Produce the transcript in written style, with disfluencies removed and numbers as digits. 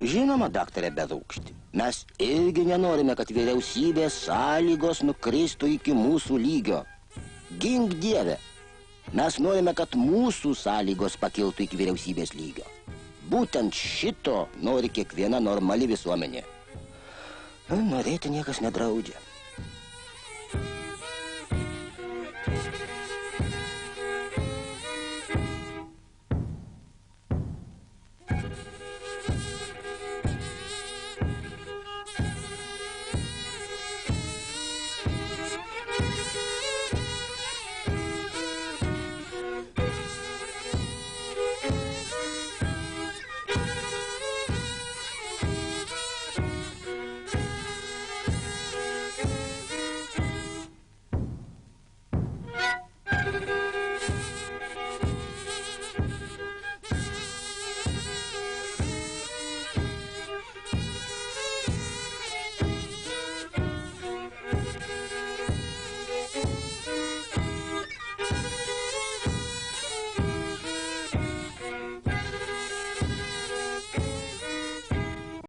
Žinoma, daktarė Berūkšti, mes irgi nenorime, kad vyriausybės sąlygos nukristų iki mūsų lygio. Gink Dieve, mes norime, kad mūsų sąlygos pakiltų iki vyriausybės lygio. Būtent šito nori kiekviena normali visuomenė. Norėti niekas nedraudžia.